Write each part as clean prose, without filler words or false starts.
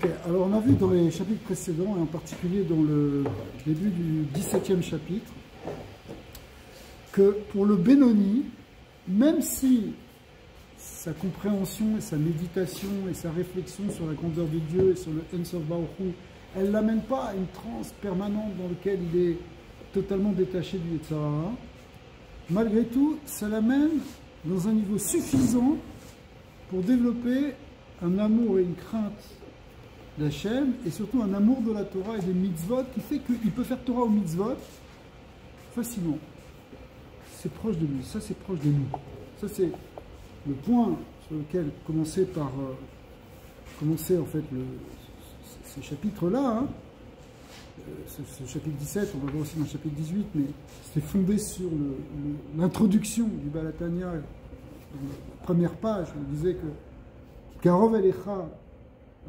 Ok, alors on a vu dans les chapitres précédents, et en particulier dans le début du 17e chapitre, que pour le Benoni, même si sa compréhension et sa méditation et sa réflexion sur la grandeur de Dieu et sur le En Sof Baruch Hu, elle ne l'amène pas à une transe permanente dans laquelle il est totalement détaché du Yetzer Hara, malgré tout, ça l'amène dans un niveau suffisant pour développer un amour et une crainte d'Hachem, et surtout un amour de la Torah et des mitzvot, qui fait qu'il peut faire Torah aux mitzvot facilement. C'est proche de lui, ça c'est proche de nous. Ça c'est le point sur lequel commencer en fait ce chapitre-là, hein. Ce chapitre 17, on va voir aussi dans le chapitre 18, mais c'était fondé sur l'introduction du Balatania, dans la première page, on disait que Karov Elecha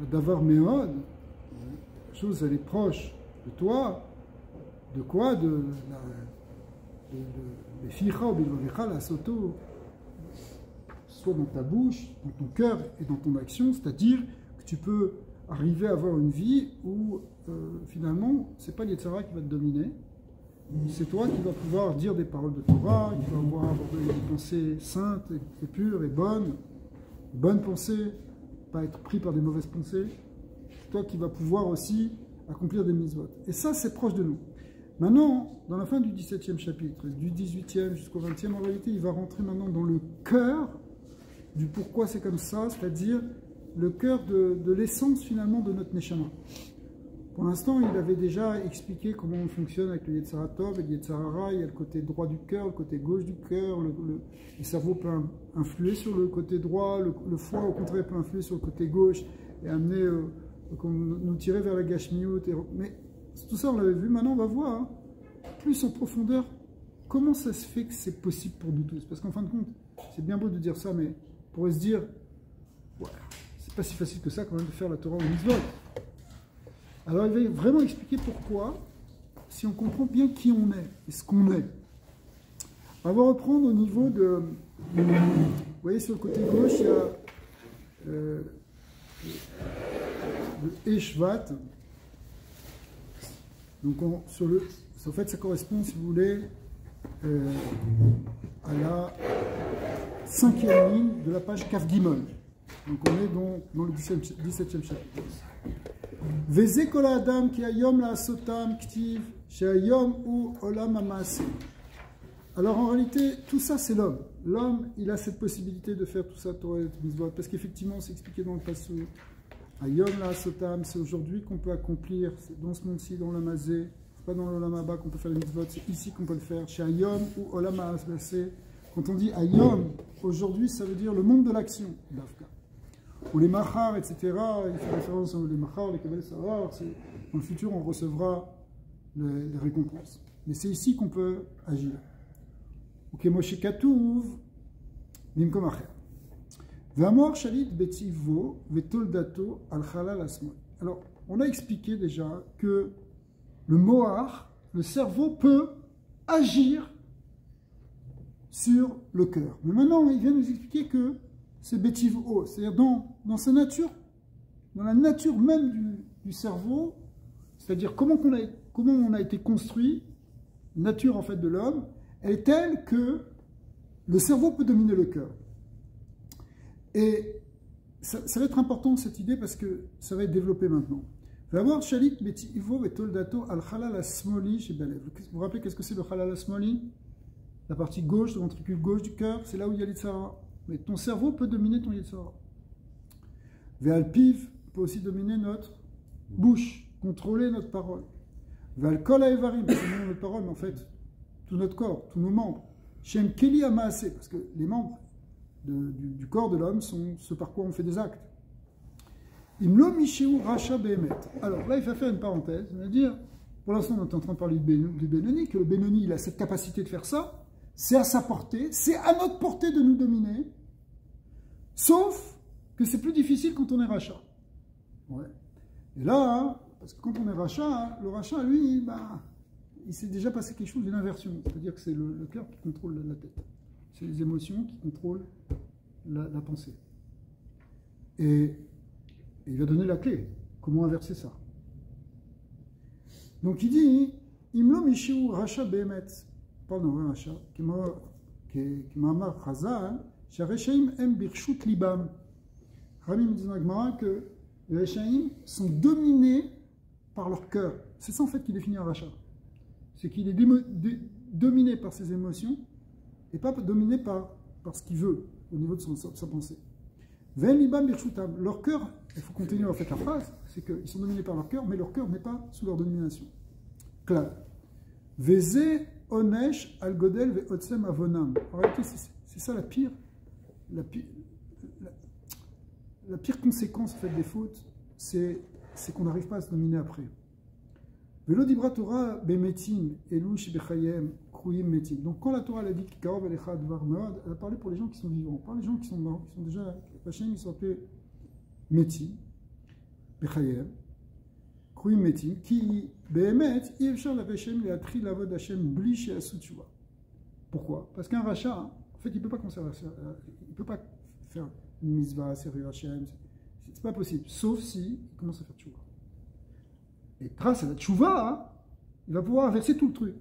Davar Meod, la chose elle est proche de toi, de quoi? De Ficha ou Bilvavecha, la Soto, soit dans ta bouche, dans ton cœur et dans ton action, c'est-à-dire que tu peux arriver à avoir une vie où finalement, c'est pas l'Yetzer Hara qui va te dominer, c'est toi qui vas pouvoir dire des paroles de Torah, qui vas avoir des pensées saintes et pures et bonnes pensées, pas être pris par des mauvaises pensées, c'est toi qui vas pouvoir aussi accomplir des mitzvot. Et ça, c'est proche de nous. Maintenant, dans la fin du 17e chapitre, du 18e jusqu'au 20e, en réalité, il va rentrer maintenant dans le cœur du pourquoi c'est comme ça, c'est-à-dire le cœur de l'essence finalement de notre Neshama. Pour l'instant, il avait déjà expliqué comment on fonctionne avec le Yetzer Tov et le Yetzer Hara. Il y a le côté droit du cœur, le côté gauche du cœur. Le cerveau peut influer sur le côté droit, le foie au contraire peut influer sur le côté gauche et amener nous tirer vers la gashmiut. Mais tout ça, on l'avait vu. Maintenant, on va voir plus en profondeur comment ça se fait que c'est possible pour nous tous. Parce qu'en fin de compte, c'est bien beau de dire ça, mais on pourrait se dire, ouais, c'est pas si facile que ça quand même de faire la Torah au mitzvot. Alors il va vraiment expliquer pourquoi, si on comprend bien qui on est et ce qu'on est. On va reprendre au niveau de... Vous voyez sur le côté gauche, il y a le Eshvat. Donc en fait ça correspond, si vous voulez, à la 5e ligne de la page Kaf Gimel. Donc on est dans le 17e chapitre. Veze kol adam ki hayom la'asotam ktiv she'hayom hu olam ha'maaseh. Alors en réalité, tout ça c'est l'homme. L'homme, il a cette possibilité de faire tout ça, Torah et mitzvot, parce qu'effectivement, c'est expliqué dans le passage. Hayom la'asotam, c'est aujourd'hui qu'on peut accomplir, c'est dans ce monde-ci, dans l'amazé. C'est pas dans l'olam haba qu'on peut faire les mitzvot, c'est ici qu'on peut le faire. She'hayom hu olam ha'maaseh. Quand on dit hayom, aujourd'hui, ça veut dire le monde de l'action, d'Afka. Ou les machar, etc. Il fait référence aux les machar, les kabbalah savar. Dans le futur, on recevra les récompenses. Mais c'est ici qu'on peut agir. Ok, Moshe Katouv, Mimkom Acher. V'amor shalit betivo vetoldato al chalal asmol. Alors, on a expliqué déjà que le mohar, le cerveau, peut agir sur le cœur. Mais maintenant, il vient nous expliquer que c'est Betivo, c'est-à-dire dans sa nature, dans la nature même du cerveau, c'est-à-dire comment on a été construit, nature en fait de l'homme, elle est telle que le cerveau peut dominer le cœur. Et ça va être important cette idée parce que ça va être développé maintenant. D'abord, Shalit Betivo et Toldato al Chalal Asmoli chez Belev. Vous vous rappelez qu'est-ce que c'est le Chalal Asmoli? La partie gauche, le ventricule gauche du cœur, c'est là où il y a l'Yetzer Hara. Mais ton cerveau peut dominer ton Yetzer Hara. Ve'al-piv peut aussi dominer notre bouche, contrôler notre parole. Ve'al-kol ha'evarim, c'est non notre parole, mais en fait, tout notre corps, tous nos membres. Shem keli ha'maaseh, parce que les membres du corps de l'homme sont ce par quoi on fait des actes. Imlo misheu racha behemet. Alors là, il va faire une parenthèse, c'est-à-dire, pour l'instant, on est en train de parler du Benoni, que le Benoni, il a cette capacité de faire ça. C'est à sa portée, c'est à notre portée de nous dominer, sauf que c'est plus difficile quand on est rachat. Ouais. Et là, parce que quand on est rachat, le rachat, lui, il s'est déjà passé quelque chose d'une inversion. C'est-à-dire que c'est le cœur qui contrôle la tête. C'est les émotions qui contrôlent la pensée. Et il va donner la clé. Comment inverser ça? Donc il dit, Imlo Mishiu Racha Behemet, parle d'un vrai Racha, qui m'a amar Chazal, Shareshaim Em Birshut Libam. Rami me dit dans la Gemara que les Reshaim sont dominés par leur cœur. C'est ça en fait qui définit un Racha. C'est qu'il est dominé par ses émotions et pas dominé par ce qu'il veut au niveau de sa pensée. Ve'em libam birshutam. Leur cœur, il faut continuer en fait la phrase, c'est qu'ils sont dominés par leur cœur, mais leur cœur n'est pas sous leur domination. Clair. Veze onesh al godel ve'otsem avonam. En réalité, c'est ça la pire conséquence en fait, des fautes, c'est qu'on n'arrive pas à se dominer après. Velo dibra Torah bemetim elush bechayem kruyim metim. Donc quand la Torah a dit qu'Karov elecha dvar meod, elle a parlé pour les gens qui sont vivants, pas les gens qui sont morts, qui sont déjà Hachem, ils sont appelés metim bechayem kruyim metim qui behemet yevshar la Hachem leatri lavod Hachem bli she'asu tshuva. Pourquoi? Parce qu'un rachat, en fait, il ne peut pas conserver, il peut pas faire une mitzvah, servir Hachem, c'est pas possible, sauf si il commence à faire tshuva. Et grâce à la tchouva, il va pouvoir inverser tout le truc.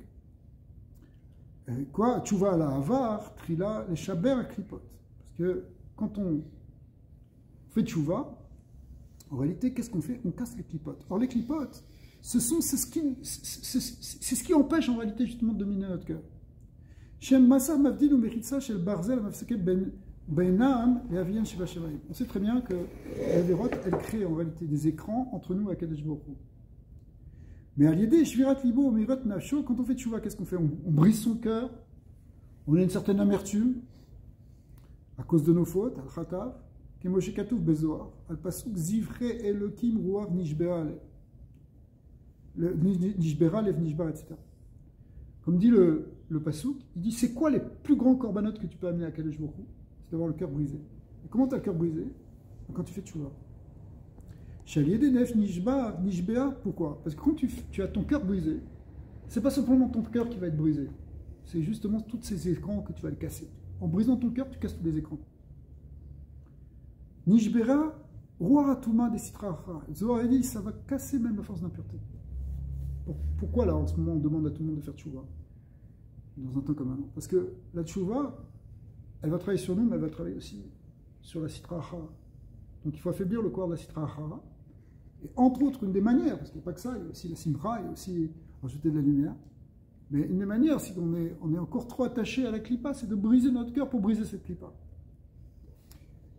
Et quoi? Tchouva à la avar, trila, les chaber à klipot. Parce que quand on fait tchouva, en réalité, qu'est-ce qu'on fait? On casse les klipotes. Or, les klipotes, c'est ce qui empêche en réalité justement de dominer notre cœur. Shem Massa Mavdil ou Meritza, chez le Barzel, Mavseke Benam et Avian Shiva Shemaim. On sait très bien que la vérote, elle crée en réalité des écrans entre nous et Kadesh Baruch Hu. Mais à l'idée, Shvirat Libo, Mirot Nafsho, quand on fait tchouva, qu'est-ce qu'on fait? On brise son cœur, on a une certaine amertume à cause de nos fautes, Al-Khatav, Kemoshe Katouf Bezoar, Al-Pasuk Zivre Elokim Ruav Nishberal, Nishberal, Nishbar, etc. Comme dit le Pasuk, il dit c'est quoi les plus grands corbanotes que tu peux amener à Kadesh Baruch Hu? C'est d'avoir le cœur brisé. Et comment tu as le cœur brisé? Quand tu fais tchouva. Nishbea, pourquoi? Parce que quand tu as ton cœur brisé, c'est pas simplement ton cœur qui va être brisé, c'est justement tous ces écrans que tu vas le casser. En brisant ton cœur, tu casses tous les écrans. Nishbera, Ruaratuma des Sitracha. Zohar dit, ça va casser même la force d'impureté. Pourquoi là, en ce moment, on demande à tout le monde de faire tchouva? Dans un temps comme maintenant. Parce que la tchouva, elle va travailler sur nous, mais elle va travailler aussi sur la Sitracha. Donc il faut affaiblir le corps de la Sitracha. Et entre autres, une des manières, parce qu'il n'y a pas que ça, il y a aussi la simra, il y a aussi rajouter de la lumière. Mais une des manières, si on est encore trop attaché à la clipa, c'est de briser notre cœur pour briser cette clipa.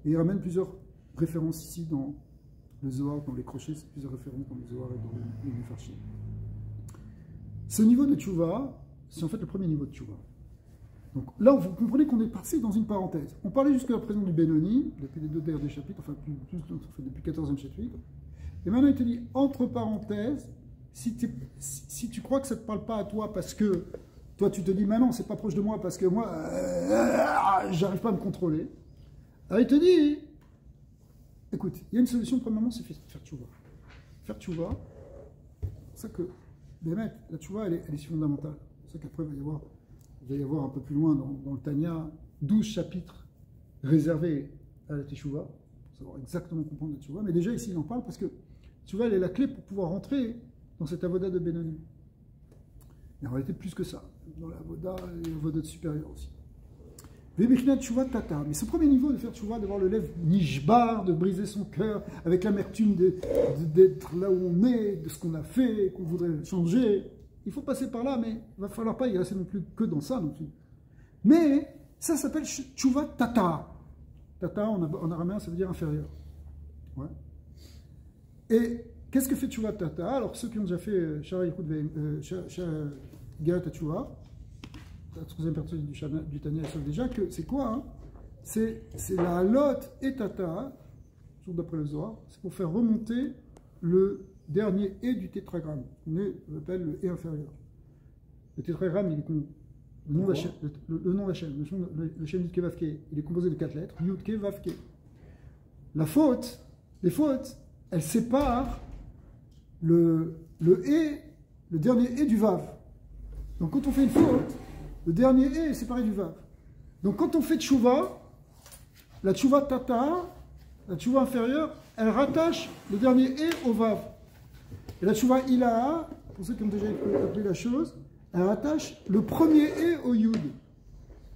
Et il ramène plusieurs références ici dans le Zohar, dans les crochets, c'est plusieurs références dans le Zohar et dans les Mefarshim. Ce niveau de tchouva, c'est en fait le premier niveau de tchouva. Donc là, vous comprenez qu'on est passé dans une parenthèse. On parlait jusqu'à présent du Benoni, depuis les deux derniers chapitres, enfin plus depuis le 14e chapitre. Et maintenant, il te dit, entre parenthèses, si tu crois que ça ne te parle pas à toi parce que toi, tu te dis, maintenant, c'est pas proche de moi parce que moi, j'arrive pas à me contrôler. Alors, il te dit, écoute, il y a une solution, premièrement, c'est faire tchouva. Faire tchouva, c'est ça que, la tchouva, elle est fondamentale. C'est ça qu'après, il va y avoir un peu plus loin dans le Tanya, 12 chapitres réservés à la teshuva, pour savoir exactement comprendre la teshuva. Mais déjà, ici, il en parle parce que teshuva, elle est la clé pour pouvoir rentrer dans cette avoda de Benoni. Et en réalité, plus que ça, dans l'avoda et l'avoda supérieure aussi. Mais ce premier niveau de faire teshuva, d'avoir le lèvre nishbar, de briser son cœur avec l'amertume d'être là où on est, de ce qu'on a fait, qu'on voudrait changer. Il faut passer par là, mais il va falloir pas y rester non plus que dans ça non plus. Mais ça s'appelle tchouva tata. Tata en araméen, ça veut dire inférieur. Ouais. Et qu'est-ce que fait tchouva tata? Alors ceux qui ont déjà fait Gerat Tchouva, la troisième partie du Tanya, ils savent déjà que c'est quoi hein? C'est la halot et tata, toujours d'après le Zohar, c'est pour faire remonter le dernier et du tétragramme, on appelle le et inférieur. Le tétragramme, il est le nom d'Hachem, le Shem Yudke Vavke, il est composé de 4 lettres, Yudke Vavke. Les fautes, elles séparent le et, le dernier et du Vav. Donc quand on fait une faute, le dernier et est séparé du Vav. Donc quand on fait tchouva, la tchouva tata, la tchouva inférieure, elle rattache le dernier E au Vav. Et la tchouva Ilaha, pour ceux qui ont déjà appris la chose, elle rattache le premier E au Yud.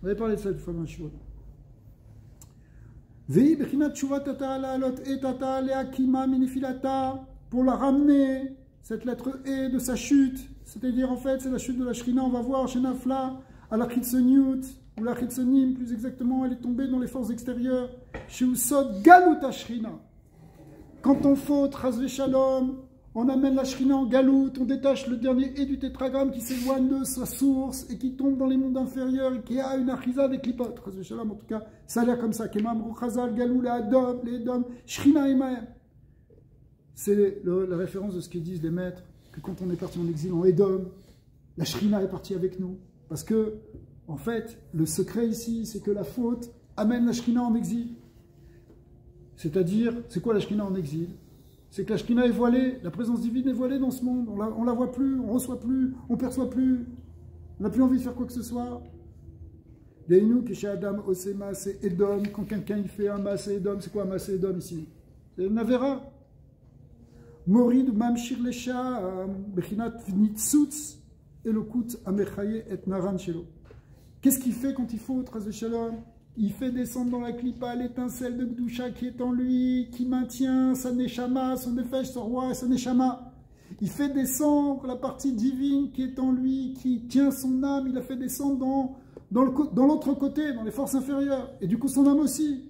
On avait parlé de ça une fois dans le Shur. Vehi bechinat tchouva tata la'alot et tata le'akima minifilata, pour la ramener, cette lettre E de sa chute, c'est-à-dire en fait c'est la chute de la Shrina, on va voir chez Nafla, à la Chitzoniut, ou la Chitzonim plus exactement, elle est tombée dans les forces extérieures, chez Usod Galut Shrina. Quand on faute, Chazve Shalom, on amène la Shrina en Galout, on détache le dernier E du tétragramme qui s'éloigne de sa source et qui tombe dans les mondes inférieurs et qui a une achiza des clipotes. Chazve Shalom, en tout cas, ça a l'air comme ça. Kemam Ruchazal, Galou, les Edom, Shrina Emaem. C'est la référence de ce qu'ils disent les maîtres, que quand on est parti en exil en Edom, la Shrina est partie avec nous. Parce que, en fait, le secret ici, c'est que la faute amène la Shrina en exil. C'est-à-dire, c'est quoi la Shrina en exil? C'est que la Shrina est voilée, la présence divine est voilée dans ce monde. On la voit plus, on reçoit plus, on perçoit plus, on n'a plus envie de faire quoi que ce soit. Deinu Keshe Adam Osema, c'est Edom. Quand quelqu'un il fait un Maase Edom, c'est quoi un Maase Edom ici? C'est une Avera. Morid Mamshir Lesha, Bechinat Nitzutz, Elokut Amechaye et Naran Shelo. Qu'est-ce qu'il fait quand il faut, Traz Shalom? Il fait descendre dans la clipa l'étincelle de Gdusha qui est en lui, qui maintient sa Neshama, son Nefesh, son roi et sa Neshama. Il fait descendre la partie divine qui est en lui, qui tient son âme, il la fait descendre dans l'autre côté, dans les forces inférieures. Et du coup, son âme aussi.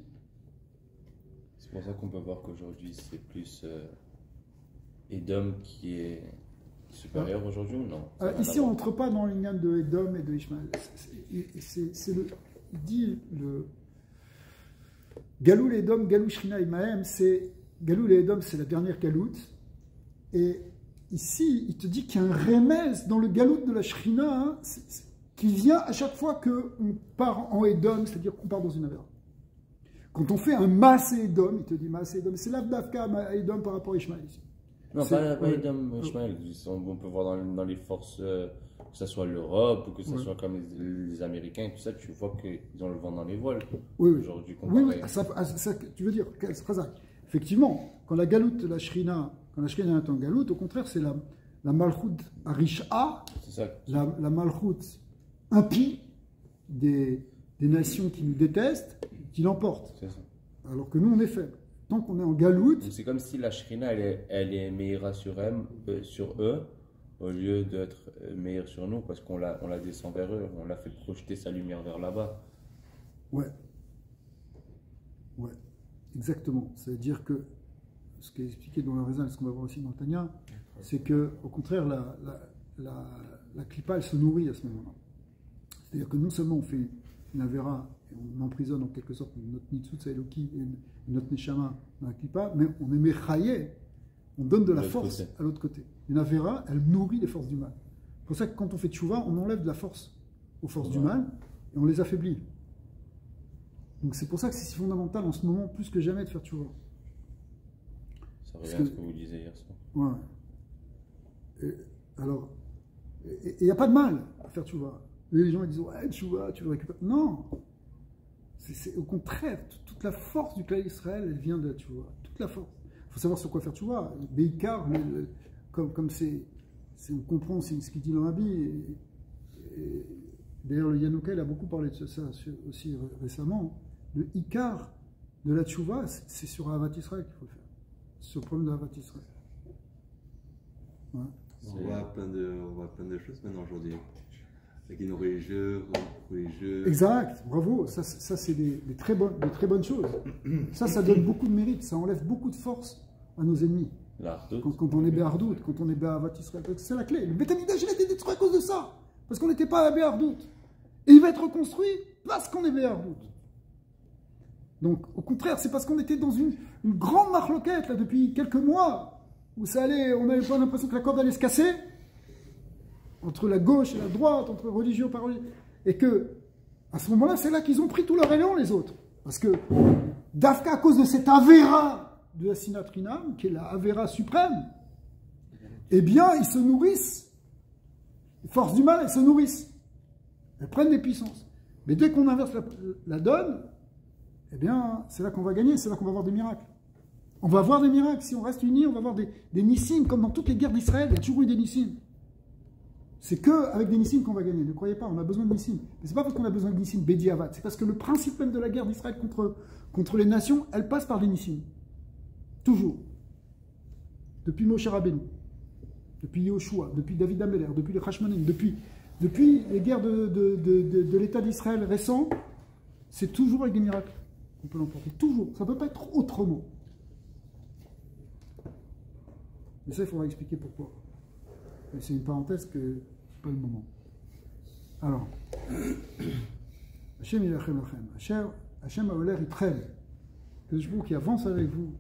C'est pour ça qu'on peut voir qu'aujourd'hui, c'est plus Edom qui est supérieur aujourd'hui ou non? Ici, on n'entre pas dans l'union de Edom et de Ishmaël. Il dit le Galou les Edom, Galou Shrina Imaem, c'est Galou les Edom, c'est la dernière galoute. Et ici, il te dit qu'il y a un remez dans le galoute de la Shrina, hein, qui vient à chaque fois qu'on part en Edom, c'est-à-dire qu'on part dans une avera. Quand on fait un Maase Edom, il te dit Maase Edom, c'est l'Avdavka Edom par rapport à Ishmaël ici. Non, pas Edom, Ishmael. On peut voir dans les forces, que ce soit l'Europe ou que ce soit comme les Américains, tout ça, tu vois qu'ils ont le vent dans les voiles. Oui, aujourd'hui. Oui, ça, tu veux dire, effectivement, quand la galoute de la Shrina, quand la Shrina est en galoute, au contraire, c'est la Malchut Arisha, la Malchut impie des nations qui nous détestent, qui l'emporte. Alors que nous, on est faibles. Tant qu'on est en galoute. C'est comme si la Shrina, elle est meilleure sur eux, au lieu d'être meilleure sur nous, parce qu'on la descend vers eux, on l'a fait projeter sa lumière vers là-bas. Ouais, exactement. C'est-à-dire que ce qui est expliqué dans le Rézal, ce qu'on va voir aussi dans le Tanya, c'est que, au contraire, la Klippa, elle se nourrit à ce moment-là. C'est-à-dire que non seulement on fait une Avera, et on emprisonne en quelque sorte notre Nitzutz Eloki et notre Neshama dans la Klippa, mais on est Mechaye, on donne de la force à l'autre côté. Une Avera, elle nourrit les forces du mal. C'est pour ça que quand on fait Tchouva, on enlève de la force aux forces du mal et on les affaiblit. Donc c'est pour ça que c'est si fondamental en ce moment, plus que jamais, de faire Tchouva. Ça revient à ce que vous disiez hier soir. Ouais. Alors, il n'y a pas de mal à faire Tchouva. Les gens ils disent ouais, Tchouva, tu le récupères. Non, c'est au contraire, toute la force du clan Israël, elle vient de la Tchouva. Toute la force. Il faut savoir sur quoi faire Tchouva. Beikar, comme on comprend ce qu'il dit dans l'Abi. D'ailleurs, le Yanouka, il a beaucoup parlé de ça aussi récemment. Le Ikar de la Tchouva, c'est sur Ahavat Israël qu'il faut le faire. C'est sur le problème d'Ahavat Israël. Ouais. On voit plein de choses maintenant aujourd'hui. Avec nos religieux. Exact, bravo. Ça c'est des très bonnes choses. Ça donne beaucoup de mérite. Ça enlève beaucoup de force à nos ennemis. Quand on est Béhardout, quand on est Béhavat Israël. C'est la clé. Le Beth Amikdash, il a été détruit à cause de ça. Parce qu'on n'était pas à Béhardout. Et il va être reconstruit parce qu'on est Béhardout. Donc, au contraire, c'est parce qu'on était dans une grande marloquette là, depuis quelques mois, où ça allait, on n'avait pas l'impression que la corde allait se casser, entre la gauche et la droite, entre religieux par religieux, et que, à ce moment-là, c'est là qu'ils ont pris tout leur élan, les autres. Parce que, Dafka, à cause de cette Avera de la Sinat Rinam, qui est la Avera suprême, eh bien, ils se nourrissent. Les forces du mal, elles se nourrissent. Elles prennent des puissances. Mais dès qu'on inverse la donne, eh bien, c'est là qu'on va gagner, c'est là qu'on va avoir des miracles. On va voir des miracles. Si on reste unis, on va voir des nissim, comme dans toutes les guerres d'Israël, il y a toujours eu des nissim. C'est qu'avec des nissim qu'on va gagner. Ne croyez pas, on a besoin de nissim. Mais ce n'est pas parce qu'on a besoin de nissim Bediavat. C'est parce que le principe même de la guerre d'Israël contre les nations, elle passe par des nissim. Toujours. Depuis Moshe Rabbeinu, depuis Yoshua, depuis David Ameler, depuis les Hashmonim, depuis les guerres de l'État d'Israël récent, c'est toujours avec des miracles qu'on peut l'emporter. Toujours. Ça ne peut pas être autrement. Mais ça, il faudra expliquer pourquoi. Mais c'est une parenthèse que c'est pas le moment. Alors, Hachem Yilachem Lachem. Hachem Haoler Itrem. Que je vous qui avance avec vous.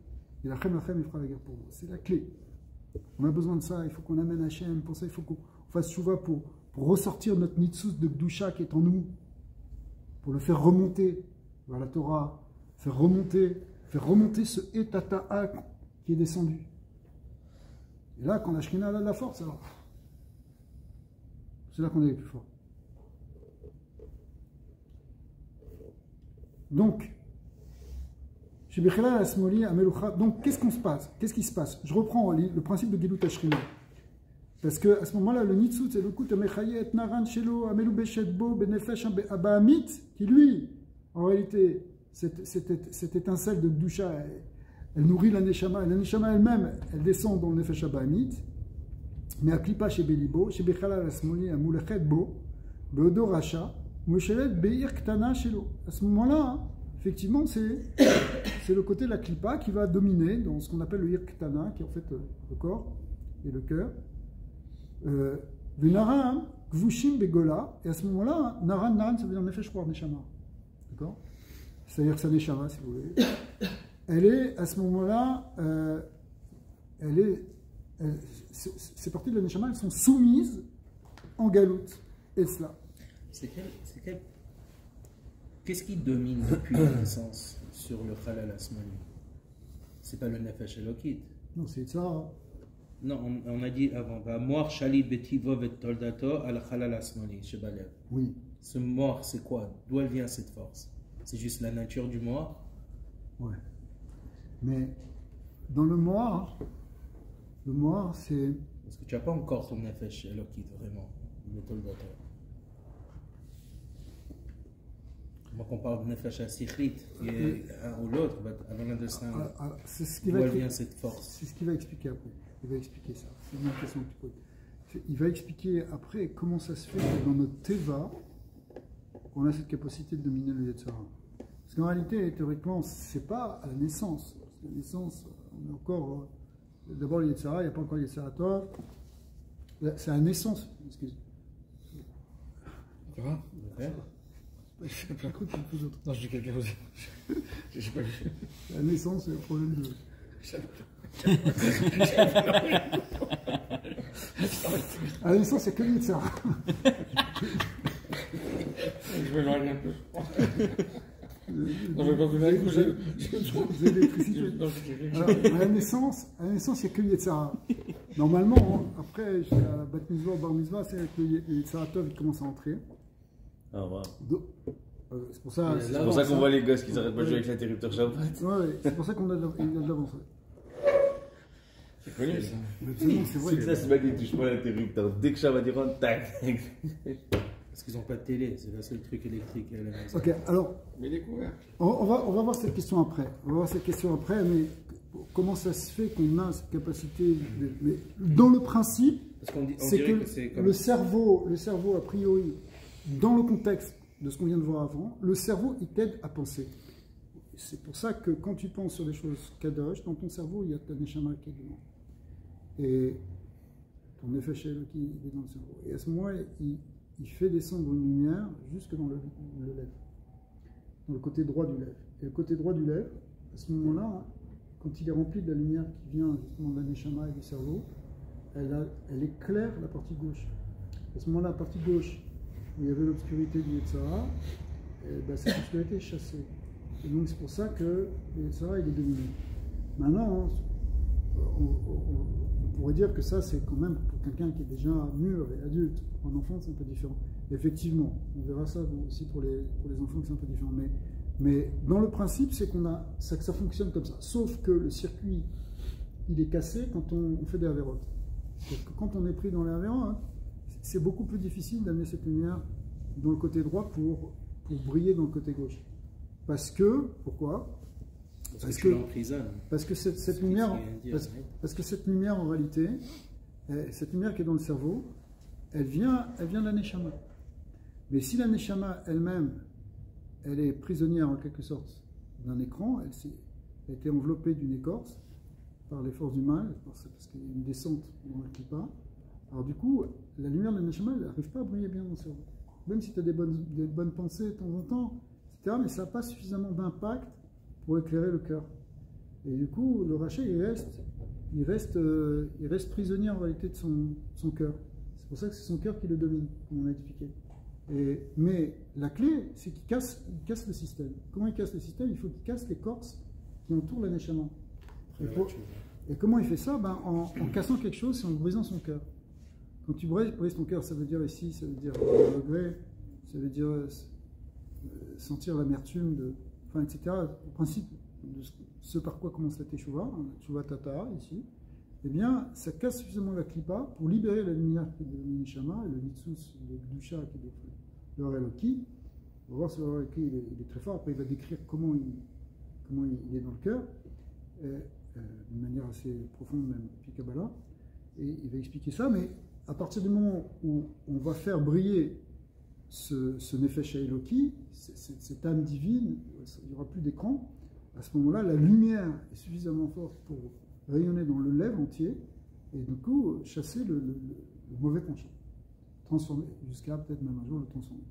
Yilachem Lachem, il fera la guerre pour vous. C'est la clé. On a besoin de ça. Il faut qu'on amène Hachem. Pour ça, il faut qu'on fasse chouva pour ressortir notre nitzuz de Gdusha qui est en nous. Pour le faire remonter vers la Torah. Faire remonter ce Etata'a qui est descendu. Et là, quand la Shekhinah a de la force, alors, c'est là qu'on est les plus forts. Donc, donc qu'est-ce qu'on se passe? Qu'est-ce qui se passe? Je reprends le principe de Gelut HaShekhinah. Parce qu'à ce moment-là, le Nitzut, c'est le Kut Amechayet, Naran Shelo, Amelu Beshet Bo, Benefesh Abahamit, qui lui, en réalité, cette étincelle de Gdusha, elle nourrit la Neshama, et la Neshama elle-même, elle descend dans le Nefesh Abahamit, mais à Klipa chez Belibo, chez Bechalal Asmoli, à Moulechet Bo, Beodo Racha, Mouchelet Beir Ktana Shelo. À ce moment-là, effectivement, c'est le côté de la Klipa qui va dominer dans ce qu'on appelle le Ir Ktana, qui est en fait le corps et le cœur. Venaran, Gvushim Begola, et à ce moment-là, Naran, ça veut dire Nefesh Roar Neshama. D'accord? C'est-à-dire sa Neshama, si vous voulez. Elle est, à ce moment-là, ces parties de la Neshama, elles sont soumises en galoute. Et cela. Qu'est-ce qui domine depuis la naissance sur le Chalal Asmani? C'est pas le Nefesh Elokit. Non, c'est ça. Non, on a dit avant, Moar Shalit Betivov et Toldato al Chalal Asmani, chez Balev. Oui. Ce Moar, c'est quoi? D'où elle vient cette force? C'est juste la nature du Moar? Ouais. Mais dans le Moar, c'est. Parce que tu n'as pas encore ton Nefesh Elokit, vraiment, le Toldato. Moi, qu'on parle de Nefesh HaSichrit, qui est un ou l'autre, I don't understand. D'où elle vient cette force? C'est ce qu'il va expliquer après. Il va expliquer ça. C'est une question que tu poses. Il va expliquer après comment ça se fait que dans notre Teva, on a cette capacité de dominer le Yetzirah. Parce qu'en réalité, théoriquement, c'est pas à la naissance. Parce que la naissance, on est encore. D'abord, le Yetzirah, il n'y a pas encore le Yetzirah Tov. C'est à la naissance. Excusez. Ça va? J'ai cru que tu me faisais autre. Non, je dis quelque chose. Je sais pas. La naissance, c'est le problème de. À la naissance, il n'y a que le Yetzirah. Je vais éloigner un peu. Non, mais pas vous avez couché. Vous avez l'électricité. Alors, à la naissance, il n'y a que le Yetzirah. Normalement, après, jusqu'à la Bat Mitzvah ou Bar Mitzvah, c'est avec le Yetzirah Tov qui commence à entrer. Ah, wow. C'est pour ça, qu'on voit les gosses qui s'arrêtent pas de jouer avec l'interrupteur Shabbat. Ouais, c'est pour ça qu'on a de l'avance. C'est connu ça. C'est vrai. C'est ça, c'est pas qu'ils touchent pas l'interrupteur. Dès que Shabbat rentre, tac. Parce qu'ils n'ont pas de télé, c'est le seul truc électrique à la maison. Ok, alors, Mais découvert. on va voir cette question après. Mais comment ça se fait qu'on a cette capacité mais dans le principe, c'est que le cerveau, a priori, dans le contexte de ce qu'on vient de voir avant, le cerveau, il t'aide à penser. C'est pour ça que quand tu penses sur des choses kadosh, dans ton cerveau, il y a ta neshama qui est dedans. Et ton nefesh qui est dans le cerveau. Et à ce moment-là, il fait descendre une lumière jusque dans le lèvre, dans le côté droit du lèvre. Et le côté droit du lèvre, à ce moment-là, quand il est rempli de la lumière qui vient justement de la neshama et du cerveau, elle éclaire la partie gauche. À ce moment-là, la partie gauche, où il y avait l'obscurité du Yetzirah, cette obscurité est chassée. Et donc c'est pour ça que le Yetzirah il est dominé. Maintenant, on pourrait dire que ça c'est quand même pour quelqu'un qui est déjà mûr et adulte. Pour un enfant c'est un peu différent. Et effectivement, on verra ça aussi pour les enfants que c'est un peu différent. Mais Mais dans le principe, c'est que ça fonctionne comme ça. Sauf que le circuit, il est cassé quand on fait des avérotes. Quand on est pris dans les avérotes, hein, c'est beaucoup plus difficile d'amener cette lumière dans le côté droit pour briller dans le côté gauche. Pourquoi? Parce que cette lumière, en réalité, cette lumière qui est dans le cerveau, elle vient de la Neshama. Mais si la Neshama elle-même, elle est prisonnière en quelque sorte d'un écran, elle a été enveloppée d'une écorce par les forces du mal, parce qu'il y a une descente dans la clipa. Alors du coup, la lumière de la Neshama, elle n'arrive pas à briller bien dans le cerveau. Même si tu as des bonnes pensées de temps en temps, etc., mais ça n'a pas suffisamment d'impact pour éclairer le cœur. Et du coup, le rachat, il reste prisonnier en réalité de son cœur. C'est pour ça que c'est son cœur qui le domine, comme on a expliqué. Mais la clé, c'est qu'il casse le système. Comment il casse le système? Il faut qu'il casse l'écorce qui entoure la Neshama. Et comment il fait ça? En cassant quelque chose, c'est en brisant son cœur. Quand tu brises ton cœur, ça veut dire ici, ça veut dire le regret, ça veut dire sentir l'amertume, etc. Au principe, de ce par quoi commence la Teshuvah, la Teshuvah Tata, ici, eh bien, ça casse suffisamment la Klippa pour libérer la lumière de Neshama, et le Nitsus, le Gdusha, qui est le Reloki. On va voir si le Reloki il est très fort. Après, il va décrire comment il est dans le cœur, d'une manière assez profonde, même, puis Kabbalah. Et il va expliquer ça, mais à partir du moment où on va faire briller ce Nefesh Eloki, cette âme divine, il n'y aura plus d'écran. À ce moment-là, la lumière est suffisamment forte pour rayonner dans le lèvre entier et du coup chasser le mauvais penchant, transformer, jusqu'à peut-être même un jour le transformer.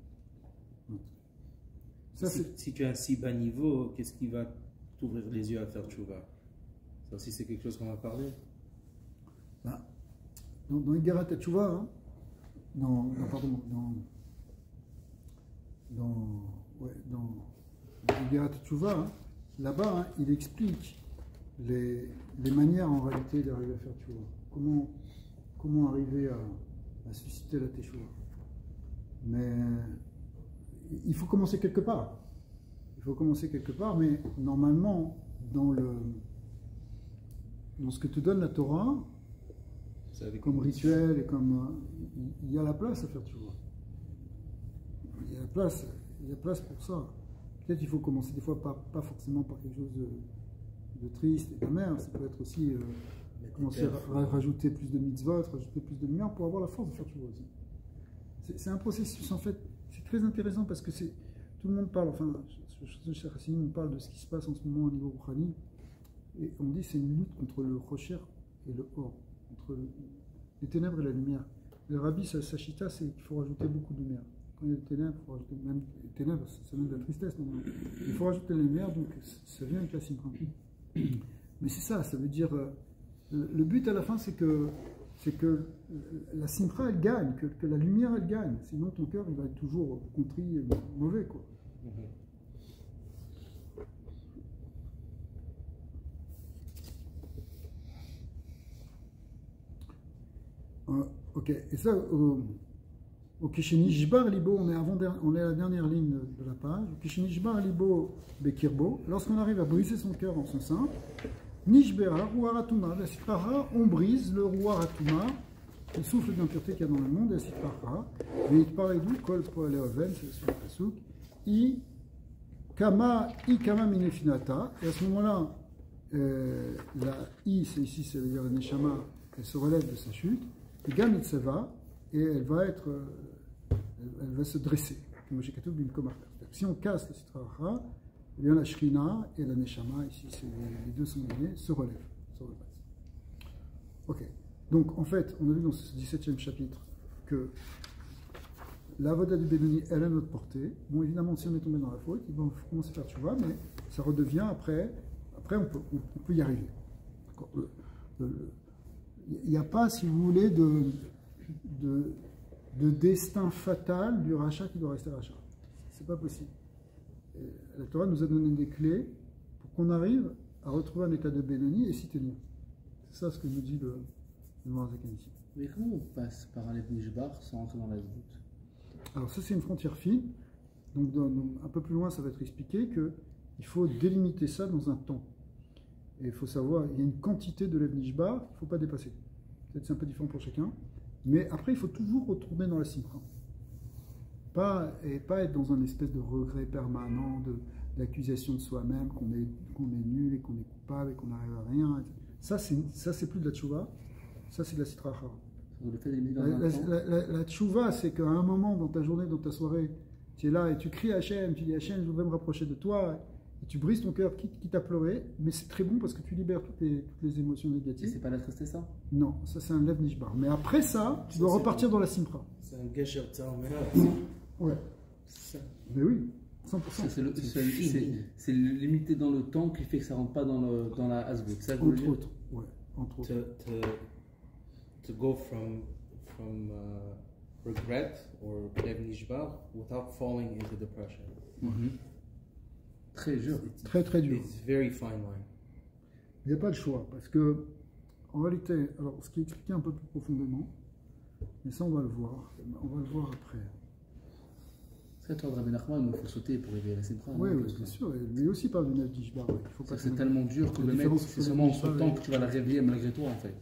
Ça, si tu as un si bas niveau, qu'est-ce qui va t'ouvrir les yeux à faire tchouva? Ça aussi, c'est quelque chose qu'on va parler. Dans Igarat Tchouva, hein, dans Igarat Tchouva, hein, là-bas, hein, il explique les manières en réalité d'arriver à faire tchouva. Comment arriver à susciter la tchouva. Mais il faut commencer quelque part. Mais normalement, dans ce que te donne la Torah, comme rituel et comme il y a la place à faire tchouva. Il y a la place pour ça. Peut-être il faut commencer des fois pas forcément par quelque chose de triste et d'amer, ça peut être aussi commencer à rajouter plus de mitzvot, rajouter plus de lumière pour avoir la force de faire tchouva aussi. C'est un processus en fait, c'est très intéressant parce que tout le monde parle, enfin, on parle de ce qui se passe en ce moment au niveau Rouhani, et on dit que c'est une lutte contre le Rocher et le Or, entre les ténèbres et la lumière. Le Rabbi Sachita, c'est qu'il faut rajouter beaucoup de lumière. Quand il y a des ténèbres, il faut rajouter même les ténèbres, ça met de la tristesse normalement. Il faut rajouter la lumière, donc ça vient avec la simcha. Mais c'est ça, ça veut dire le but à la fin, c'est que la simcha elle gagne, que la lumière elle gagne. Sinon ton cœur il va être toujours contrit et mauvais quoi. Ok, et ça, au Kishenishbar Libo, on est à la dernière ligne de la page. Au Kishenishbar Libo Bekirbo, lorsqu'on arrive à briser son cœur en son sein, Nishbera, Ruaratuma, la Sitraha, on brise le Ruaratuma, le souffle d'impureté qu'il y a dans le monde, la Sitraha, mais il parle d'où, Kol Poaleoven, c'est sur le Pasuk, I Kama Minefinata, et à ce moment-là, la I, c'est ici, ça veut dire la Neshama, elle se relève de sa chute, et Gam Itzeva, et elle va se dresser. Si on casse la Sitraha, eh bien la Shrina et la Neshama, ici les deux sont liés, se relèvent. Ok, donc en fait, on a vu dans ce 17e chapitre que la Avoda du Benoni, elle a notre portée. Bon, évidemment, si on est tombé dans la faute, il va commencer à faire tchouva, mais ça redevient après on peut y arriver. Il n'y a pas, si vous voulez, de destin fatal du rachat qui doit rester rachat. C'est pas possible. Et la Torah nous a donné des clés pour qu'on arrive à retrouver un état de Benoni et s'y tenir. C'est ça ce que nous dit le Morazakan ici. Mais comment on passe par un Nishbar sans entrer dans la Zbout? Alors ça c'est une frontière fine. Donc, un peu plus loin, ça va être expliqué qu'il faut délimiter ça dans un temps. Et il faut savoir, il y a une quantité de Lev Nishbar qu'il ne faut pas dépasser. Peut-être c'est un peu différent pour chacun. Mais après, il faut toujours retourner dans la simcha. Pas être dans un espèce de regret permanent, d'accusation de soi-même, qu'on est nul et qu'on est coupable et qu'on n'arrive à rien. Ça, c'est plus de la tchouva. Ça, c'est de la sitra achara. La tchouva, c'est qu'à un moment dans ta journée, dans ta soirée, tu es là et tu cries à Hachem, tu dis Hachem, je voudrais me rapprocher de toi. Et tu brises ton cœur, quitte à pleurer, mais c'est très bon parce que tu libères toutes les émotions négatives. Et c'est pas la tristesse, ça? Non, ça c'est un Lev Nishbar. Mais après ça, tu dois repartir dans la simcha. C'est un gesher tzarmera. Ouais. Mais oui, 100%. C'est limité dans le temps qui fait que ça rentre pas dans la hasbout. Entre autres. Ouais, entre autres. To go from regret or Lev Nishbar without falling into depression. Très dur. Très très dur. It's very fine line. Il n'y a pas le choix, parce que, en réalité, alors ce qui est expliqué un peu plus profondément, mais ça on va le voir après. C'est toi, Rabbi Nachman, il faut sauter pour réveiller la simcha. Oui, bien sûr, lui aussi parle du Lev Nishbar. C'est tellement dur que le mec, c'est seulement en ce temps que tu vas la réveiller malgré toi, en fait.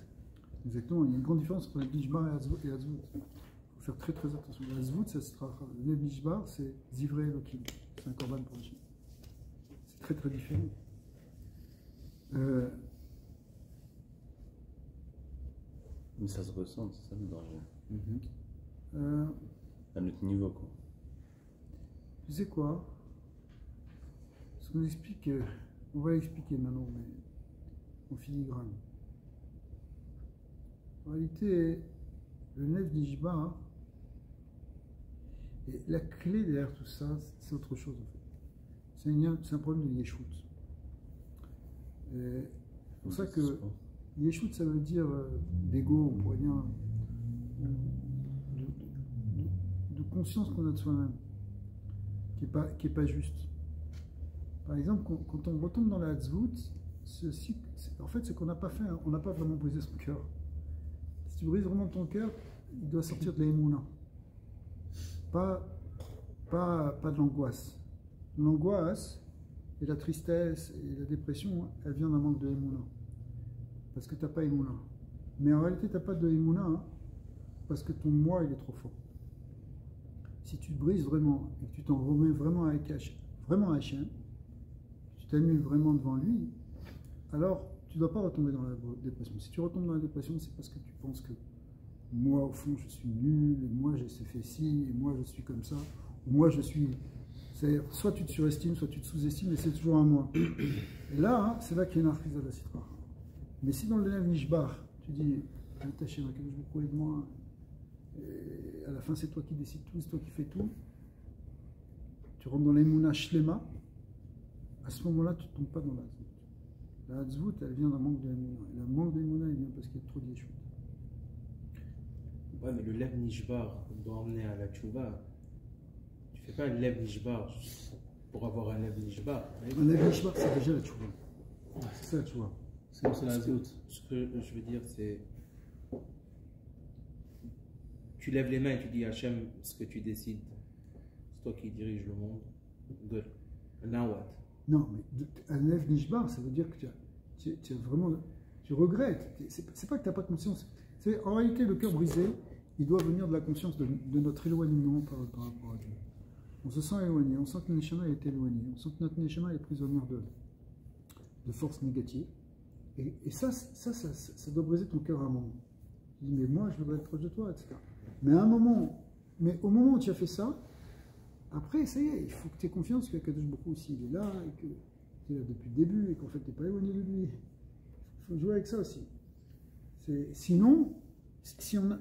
Exactement, il y a une grande différence entre Lev Nishbar et Azvut. Il faut faire très très attention. Azvut, c'est le Lev Nishbar, c'est Zivrei Elohim, c'est un korban pour Hachem. Très très différent. Mais ça se ressent, c'est ça le danger. À notre niveau, quoi. Tu sais quoi? Ce qu'on explique, on va l'expliquer maintenant, mais en filigrane. En réalité, le Lev Nishbar, et la clé derrière tout ça, c'est autre chose en fait. C'est un problème de Yeshut. C'est pour ça que Yeshut, ça veut dire d'ego, on pourrait dire, de conscience qu'on a de soi-même, qui est pas juste. Par exemple, quand on retombe dans la Hatzvut, en fait, c'est qu'on n'a pas fait, on n'a pas vraiment brisé son cœur. Si tu brises vraiment ton cœur, il doit sortir de la émouna. Pas de l'angoisse. L'angoisse et la tristesse et la dépression, elle vient d'un manque de émouna. Parce que tu n'as pas émouna. Mais en réalité, tu n'as pas de émouna parce que ton moi, il est trop fort. Si tu te brises vraiment et que tu t'en remets vraiment à Hachem, tu t'annules vraiment devant lui, alors tu ne dois pas retomber dans la dépression. Si tu retombes dans la dépression, c'est parce que tu penses que moi, au fond, je suis nul, et moi, j'ai fait ci, et moi, je suis comme ça, ou moi, je suis... Soit tu te surestimes, soit tu te sous-estimes, mais c'est toujours un moi. Et là, c'est là qu'il y a une archise à la citra. Mais si dans le Lev Nishbar, tu dis, Hachem, je vais de moi, et à la fin, c'est toi qui décides tout, c'est toi qui fais tout, tu rentres dans l'Emouna Shlema, à ce moment-là, tu ne tombes pas dans la Hatzvut. La Hatzvut, elle vient d'un manque d'Emouna. Et le manque d'Emouna, il vient parce qu'il y a trop d'Yeshut. Ouais, mais le Lev Nishbar doit emmener à la Tchouva. Tu fais pas un Lev Nishbar pour avoir un Lev Nishbar. Un Lev Nishbar, c'est déjà la Tchouva. C'est ça la Tchouva. C'est la Hatzvut. Ce que je veux dire, c'est. Tu lèves les mains et tu dis Hachem, ce que tu décides, c'est toi qui dirige le monde. Good. And now what? Non, mais un Lev Nishbar, ça veut dire que tu as vraiment. Tu regrettes. C'est pas que tu n'as pas conscience. En réalité, le cœur brisé, il doit venir de la conscience de notre éloignement par rapport à Dieu. On se sent éloigné, on sent que notre Neshama est éloigné, on sent que notre Neshama est prisonnière de forces négatives. Et ça doit briser ton cœur à un moment. Tu dis, mais moi, je voudrais être proche de toi, etc. Mais au moment où tu as fait ça, après, ça y est, il faut que tu aies confiance que Kadosh Baruch Hu aussi, il est là, et que tu es là depuis le début, et qu'en fait, tu n'es pas éloigné de lui. Il faut jouer avec ça aussi. Sinon, si on a,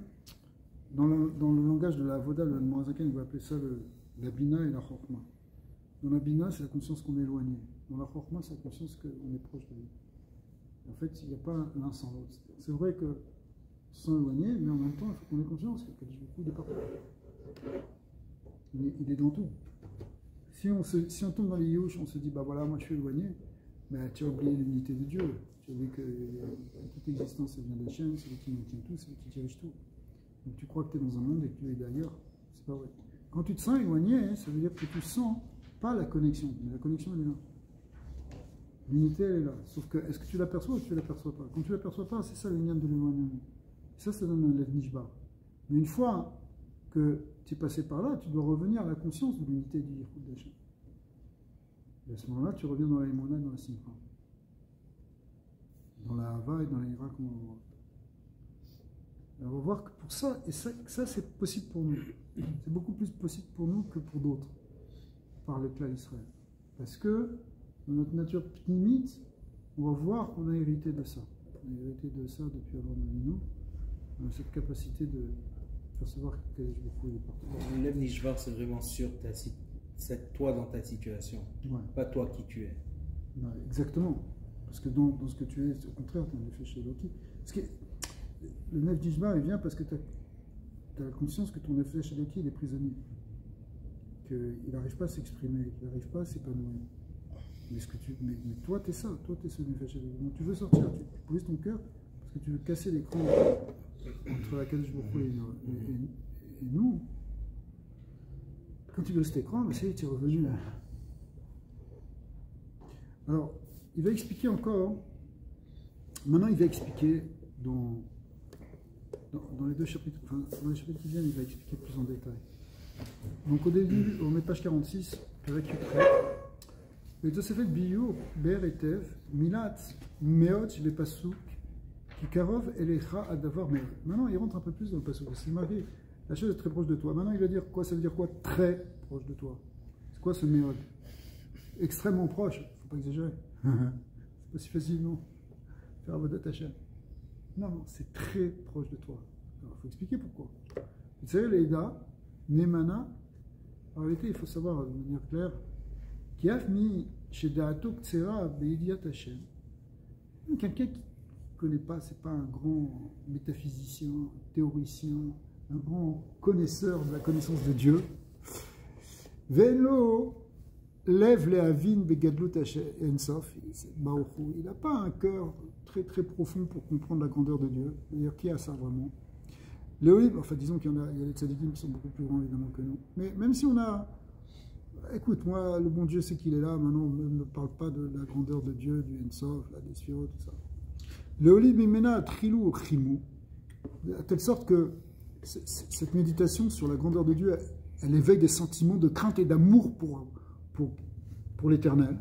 dans le langage de la Avoda, le Morazaken, il va appeler ça la Bina et la Chorma. Dans la Bina, c'est la conscience qu'on est éloigné. Dans la Chorma, c'est la conscience qu'on est proche de lui. En fait, il n'y a pas l'un sans l'autre. C'est vrai que se sent éloigné, mais en même temps, il faut qu'on ait conscience que il est partout. Il est dans tout. Si on tombe dans les youch, on se dit, bah voilà, moi je suis éloigné, mais tu as oublié l'unité de Dieu. Tu as oublié que toute existence, elle vient d'Hachem, c'est lui qui maintient tout, c'est lui qui dirige tout. Donc tu crois que tu es dans un monde et que Dieu est d'ailleurs. C'est pas vrai. quand tu te sens éloigné, ça veut dire que tu sens pas la connexion, mais la connexion elle est là. L'unité elle est là. Sauf que, est-ce que tu l'aperçois ou tu ne l'aperçois pas? Quand tu ne l'aperçois pas, c'est ça le lien de l'éloignement. Ça donne un lève nishbar. Mais une fois que tu es passé par là, tu dois revenir à la conscience de l'unité du Yichud d'Hashem. Et à ce moment-là, tu reviens dans la Émona et dans la Simcha. Dans la Hava et dans la Ira, comme on va voir. Alors on va voir que pour ça, et ça c'est possible pour nous. C'est beaucoup plus possible pour nous que pour d'autres, par le clan Israël. Parce que dans notre nature pnimite, on va voir qu'on a hérité de ça. On a hérité de ça depuis avant nous. On a cette capacité de percevoir que beaucoup est partout. Le Lev Nishvar, c'est vraiment sur c'est toi dans ta situation, pas toi qui tu es. Ouais, exactement. Parce que dans ce que tu es, au contraire, tu as un effet chez Loki. Le Lev Nishvar, il vient parce que tu as la conscience que ton effet chez Loki, il est prisonnier. Qu'il n'arrive pas à s'exprimer, qu'il n'arrive pas à s'épanouir. Mais toi, tu es ça. Toi, tu es ce effet chez Loki. Donc tu veux sortir, tu brises ton cœur parce que tu veux casser l'écran entre la Kadosh Baruch Hu et nous. Quand tu brises cet écran, tu es revenu là. Alors, il va expliquer encore. Maintenant, il va expliquer dans les deux chapitres, enfin, dans les chapitres qui viennent, il va expliquer plus en détail. Donc, au début, on met page 46, avec Yutret. Et Tosefet Biyur, Ber et Tev, Milat, Meot, le Pasuk, Kikarov, Elecha, Adavar, Meot. Maintenant, il rentre un peu plus dans le Pasuk. C'est marqué, la chose est très proche de toi. Maintenant, il va dire quoi? Ça veut dire quoi? Très proche de toi. C'est quoi ce Meot? Extrêmement proche. Il ne faut pas exagérer. C'est pas si facile, non? Faire Avodat Hashem. Non, c'est très proche de toi. Alors, il faut expliquer pourquoi. Vous savez, les Eda, Nemana, en réalité, il faut savoir de manière claire, Kiafmi, chez Daato Ktsera, Beidiat Hashem. Quelqu'un qui ne connaît pas, c'est pas un grand métaphysicien, théoricien, un grand connaisseur de la connaissance de Dieu. Velo, lève les avin begadlut ensof. Il n'a pas un cœur très très profond pour comprendre la grandeur de Dieu. C'est-à-dire, qui a ça vraiment? Léoïb, enfin disons qu'il y a des tzadikim qui sont beaucoup plus grands évidemment que nous. Mais même si on a... Écoute, moi, le bon Dieu sait qu'il est là. Maintenant, on ne me parle pas de la grandeur de Dieu, du ensof, des sphiro, tout ça. Léoïb imena trilou au chrimou. De telle sorte que cette méditation sur la grandeur de Dieu, elle éveille des sentiments de crainte et d'amour pour l'éternel.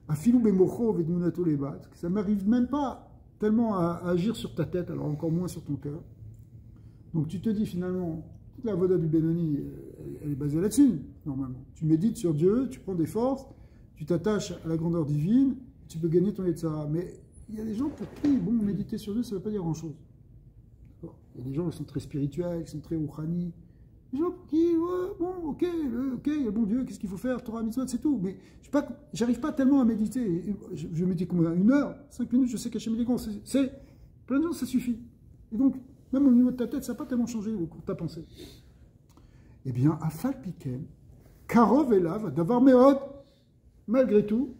Afilou bemocho vedmunato lebat. Ça m'arrive même pas tellement à agir sur ta tête, alors encore moins sur ton cœur. Donc tu te dis finalement, toute la voda du Benoni, elle est basée là-dessus, normalement. Tu médites sur Dieu, tu prends des forces, tu t'attaches à la grandeur divine, tu peux gagner ton Yetzara. Mais il y a des gens pour qui, bon, méditer sur Dieu, ça ne veut pas dire grand-chose. Il y a des gens qui sont très spirituels, qui sont très rouhani. Des gens pour qui, ouais, bon, ok, il y a bon Dieu, qu'est-ce qu'il faut faire? Torah, mitzvot, c'est tout. Mais j'arrive pas tellement à méditer. Je médite combien? 1 heure, 5 minutes, je sais qu'Hachem est grand. C'est plein de gens, ça suffit. Et donc, même au niveau de ta tête, ça n'a pas tellement changé au cours de ta pensée. Eh bien, Afal Piken, Karov Elav, d'avoir Meod, malgré tout,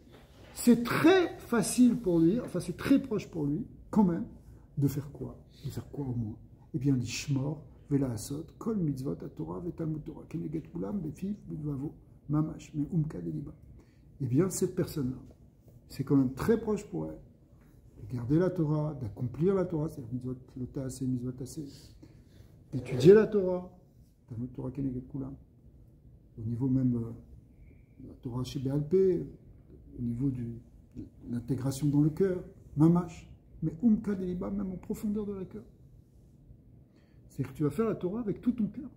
c'est très facile pour lui, enfin c'est très proche pour lui, quand même, de faire quoi? De faire quoi au moins? Eh bien, l'Ishmor, Vela Asot, Kol Mitzvot, Torah, Vetalmud Torah, Keneget Kulam, Befif, Bivavo, Mamash, Mais Umka Deliba. Eh bien, cette personne-là, c'est quand même très proche pour elle de garder la Torah, d'accomplir la Torah, c'est-à-dire Mitzvot Lotas et Mitzvot Assez, d'étudier la Torah, Talmud Torah, Keneget Kulam, au niveau même de la Torah chez Béalpé, au niveau de l'intégration dans le cœur, Mamash, Mais Umka Deliba, même en profondeur de la cœur. C'est-à-dire que tu vas faire la Torah avec tout ton cœur.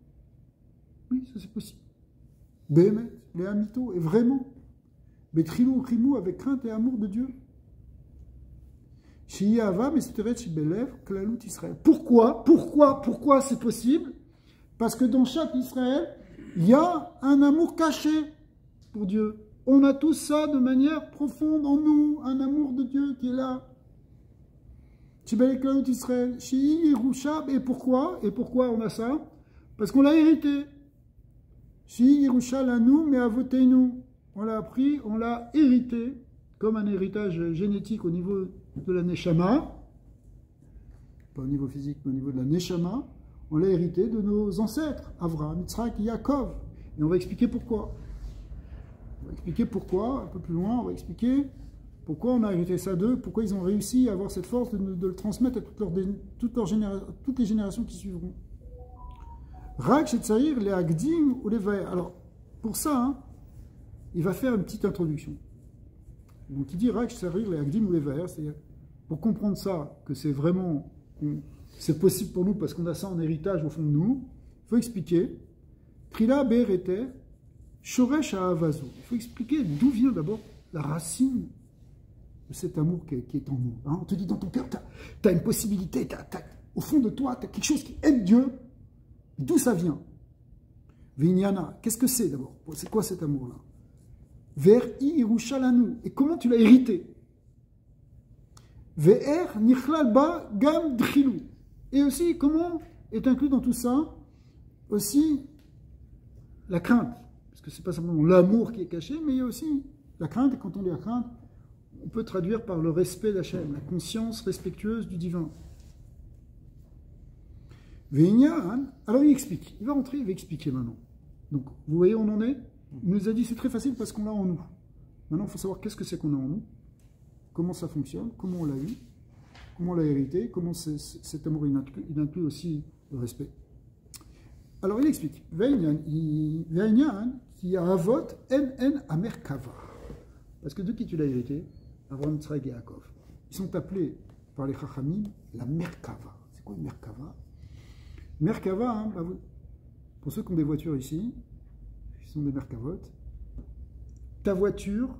Oui, ça c'est possible. Béhémet, les Amito, et vraiment. Betrilou, Rimou, avec crainte et amour de Dieu. Pourquoi c'est possible? Parce que dans chaque Israël, il y a un amour caché pour Dieu. On a tout ça de manière profonde en nous, un amour de Dieu qui est là. Israël, et pourquoi on a ça? Parce qu'on l'a hérité. On l'a appris, on l'a hérité, comme un héritage génétique au niveau de la Neshama, pas au niveau physique, mais au niveau de la Neshama. On l'a hérité de nos ancêtres, Avraham, Yitzhak et Yaakov. Et on va expliquer pourquoi. On va expliquer pourquoi, un peu plus loin, on va expliquer pourquoi on a hérité ça d'eux, pourquoi ils ont réussi à avoir cette force de le transmettre à toutes les générations qui suivront. Rak Shetzaïr, les Agdim ou les Vaer. Alors, pour ça, hein, il va faire une petite introduction. Donc il dit Rak Shetzaïr, les Agdim ou les Vaer, c'est-à-dire, pour comprendre ça, que c'est vraiment, c'est possible pour nous parce qu'on a ça en héritage au fond de nous, il faut expliquer Trila Be'erete, Shoresh Ha'avazu. Il faut expliquer d'où vient d'abord la racine de cet amour qui est en nous. Hein, on te dit dans ton cœur, tu as une possibilité, au fond de toi, tu as quelque chose qui aime Dieu. D'où ça vient? Vinyana, qu'est-ce que c'est d'abord? C'est quoi cet amour-là? Ver'i Irushalanu. Et comment tu l'as hérité? Ve'er Nichlal Ba Gam Dchilou. Et aussi, comment est inclus dans tout ça aussi la crainte? Parce que ce n'est pas simplement l'amour qui est caché, mais il y a aussi la crainte. Et quand on dit la crainte, on peut traduire par le respect d'Hachem, la conscience respectueuse du divin. Alors il explique, il va rentrer, il va expliquer maintenant. Donc vous voyez où on en est? Il nous a dit c'est très facile parce qu'on l'a en nous. Maintenant il faut savoir qu'est-ce que c'est qu'on a en nous, comment ça fonctionne, comment on l'a eu, comment on l'a hérité, comment cet amour il inclut aussi le respect. Alors il explique, Ve'inyan qui a avot en amerkava. Parce que de qui tu l'as hérité? Avraham, Yitzhak et Yaakov. Ils sont appelés par les Chachamim la Merkava. C'est quoi une Merkava? Merkava, hein, bah pour ceux qui ont des voitures ici, qui sont des Merkavot, ta voiture,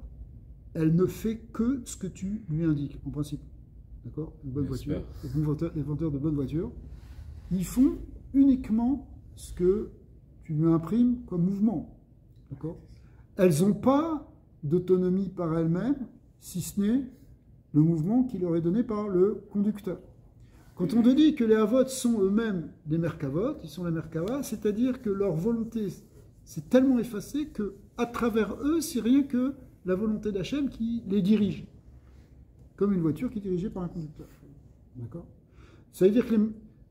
elle ne fait que ce que tu lui indiques, en principe. D'accord? Une bonne voiture, les vendeurs de bonnes voitures, ils font uniquement ce que tu lui imprimes comme mouvement. D'accord? Elles n'ont pas d'autonomie par elles-mêmes, si ce n'est le mouvement qui leur est donné par le conducteur. Quand on te dit que les Avot sont eux-mêmes des Merkavot, ils sont les Merkava, c'est-à-dire que leur volonté s'est tellement effacée que à travers eux, c'est rien que la volonté d'Hachem qui les dirige. Comme une voiture qui est dirigée par un conducteur. D'accord? Ça veut dire que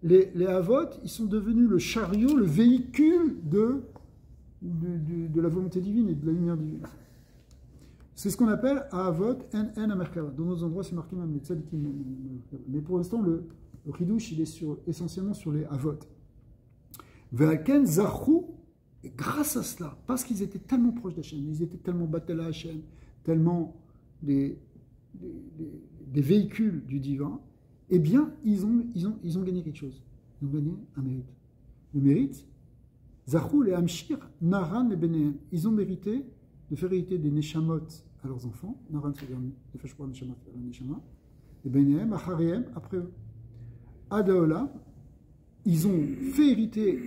les Avot, ils sont devenus le chariot, le véhicule de la volonté divine et de la lumière divine. C'est ce qu'on appelle Avot en Amerkava. Dans d'autres endroits, c'est marqué même les tzadikim. Mais pour l'instant, le Ridouche, il est essentiellement sur les Avot. Ve'alken Zachou, et grâce à cela, parce qu'ils étaient tellement proches d'Hachem, ils étaient tellement battel à Hachem, tellement des véhicules du divin, eh bien, ils ont gagné quelque chose. Ils ont gagné un mérite. Le mérite, Zachou et Amshir, Naran et Benéen, ils ont mérité de faire hériter des Neshamot à leurs enfants, Naran c'est les Feshpoir Neshamot à la Neshama, et Benéen, Achariem, après eux. Adaola, ils ont fait hériter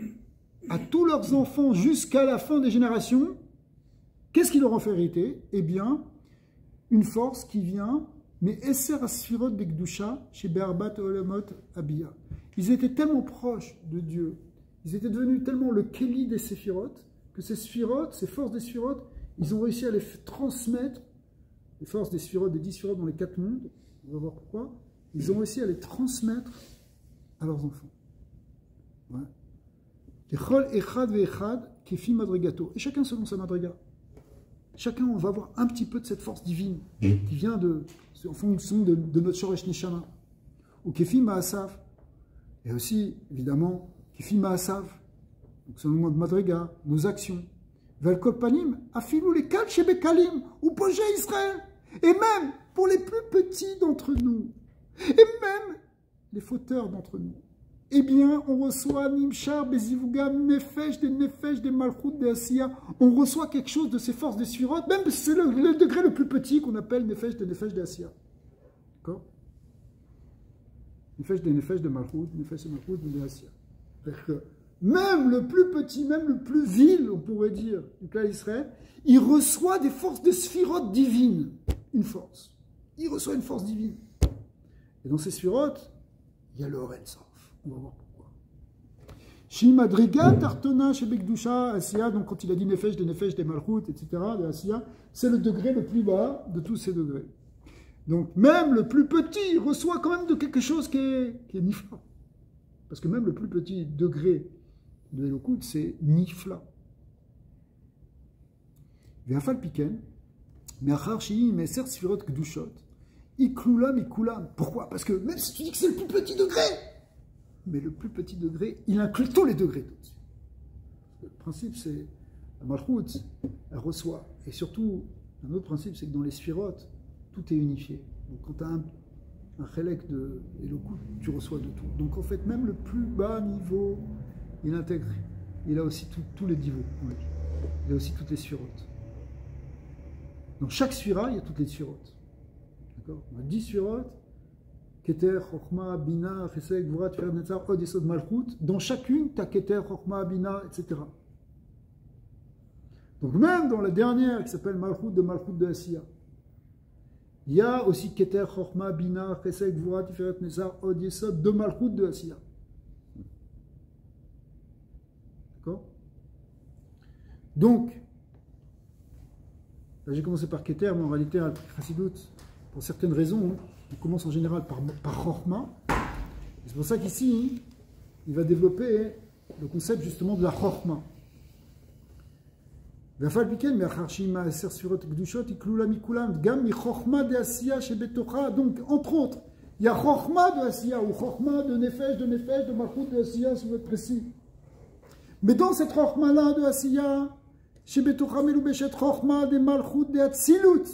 à tous leurs enfants jusqu'à la fin des générations. Qu'est-ce qu'ils leur ont fait hériter? Eh bien, une force qui vient, mais Esser Asfirot Bekdusha, chez Be'arbat Olamot Abia. Ils étaient tellement proches de Dieu, ils étaient devenus tellement le Kéli des Séphirot, que ces Séphirot, ces forces des Séphirot, ils ont réussi à les transmettre, les forces des Séphirot, des 10 Séphirot dans les 4 mondes, on va voir pourquoi, ils ont réussi à les transmettre à leurs enfants. Ouais. Et chacun selon sa madriga. Chacun, on va avoir un petit peu de cette force divine qui vient en fonction de notre Shoresh Neshama. Ou Kefi Ma'asav. Et aussi, évidemment, Kefi Ma'asav. Donc selon notre madriga, nos actions. Velkol Panim, Afilou les Kal Shebekalim, ou Poché Israël. Et même pour les plus petits d'entre nous. Et même les fauteurs d'entre nous. Eh bien, on reçoit Nimshar, Bezivuga, Nefesh, des Malchut, des Asiya. On reçoit quelque chose de ces forces des Sphirot, même c'est le degré le plus petit qu'on appelle Nefesh, des Asiya. D'accord? Nefesh, des Malchut, Nefesh, des Malchut, des Asiya. C'est-à-dire que même le plus petit, même le plus vil, on pourrait dire, du clan Israël, il reçoit des forces de Sphirot divines. Une force. Il reçoit une force divine. Et dans ces Sphirot, il y a le Orensof. On va voir pourquoi. Shimadriga, Tartona, Shebekdusha, Asiya, donc quand il a dit Nefesh, des Malchut, etc., de Asiya, c'est le degré le plus bas de tous ces degrés. Donc même le plus petit reçoit quand même de quelque chose qui est nifra. Parce que même le plus petit degré de Elokut, c'est Nifla. Ve'afal piken, me'achar shehi me'eser sfirot kedushot, iklulam ikulam. Pourquoi? Parce que même si tu dis que c'est le plus petit degré, mais le plus petit degré, il inclut tous les degrés tout dessus. Le principe, c'est la Malchut, elle reçoit. Et surtout, un autre principe, c'est que dans les sphirotes, tout est unifié. Donc quand tu as un chélek de Elokut, tu reçois de tout. Donc en fait, même le plus bas niveau, il intègre. Il a aussi tous les niveaux. Il a aussi toutes les sphirotes. Dans chaque sphira, il y a toutes les sphirotes. D'accord? On a 10 sphirotes. Keter, Chochma, Bina, Chesed, Gvura, Tiferet, Netzar, Od, Yesod, Malchut. Dans chacune, tu as Keter, Chochma, Bina, etc. Donc même dans la dernière qui s'appelle Malchut de Asiya, il y a aussi Keter, Chochma, Bina, Chesed, Gvura, Tiferet, Netzar, Od, Yesod, de Malchut de Asiya. D'accord? Donc, là j'ai commencé par Keter, mais en réalité, à Chassidut, pour certaines raisons, on commence en général par Chochma. C'est pour ça qu'ici, il va développer le concept justement de la Chochma. Donc, entre autres, il y a Chochma de Asiya, ou Chochma de Nefesh, de Malchut de Asiya, si vous êtes précis. Mais dans cette Chochma-là de Asiya, chez Betocha Meloubeshet Chochma de Malchut de Atzilut,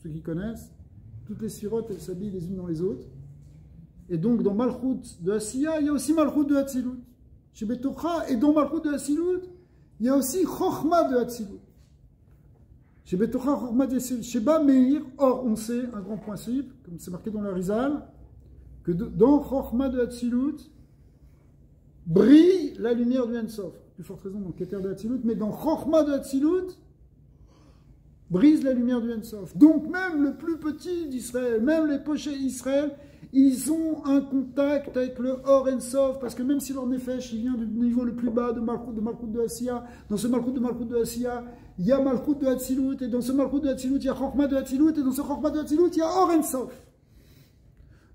ceux qui connaissent, toutes les sirotes, elles s'habillent les unes dans les autres. Et donc, dans Malchut de Asiya, il y a aussi Malchut de Atzilut. Chez Betocha, et dans Malchut de Atzilut, il y a aussi Chochma de Atzilut. Chez Betocha, Chochma de Atzilut. Chez Ba Meir, or, on sait, un grand principe, comme c'est marqué dans la Rizal, que dans Chochma de Atzilut, brille la lumière du Ensof. Plus forte raison dans Keter de Atzilut, mais dans Chochma de Atzilut, brise la lumière du Ensof. Donc même le plus petit d'Israël, même les pochés d'Israël, ils ont un contact avec le Or Ensof, parce que même si leur Nefesh, il vient du niveau le plus bas de Malchut de Asiya, dans ce Malchut de Asiya, il y a Malchut de Atzilut, et dans ce Malchut de Atzilut, il y a Chochma de Atzilut, et dans ce Chochma de Atzilut, il y a Or Ensof.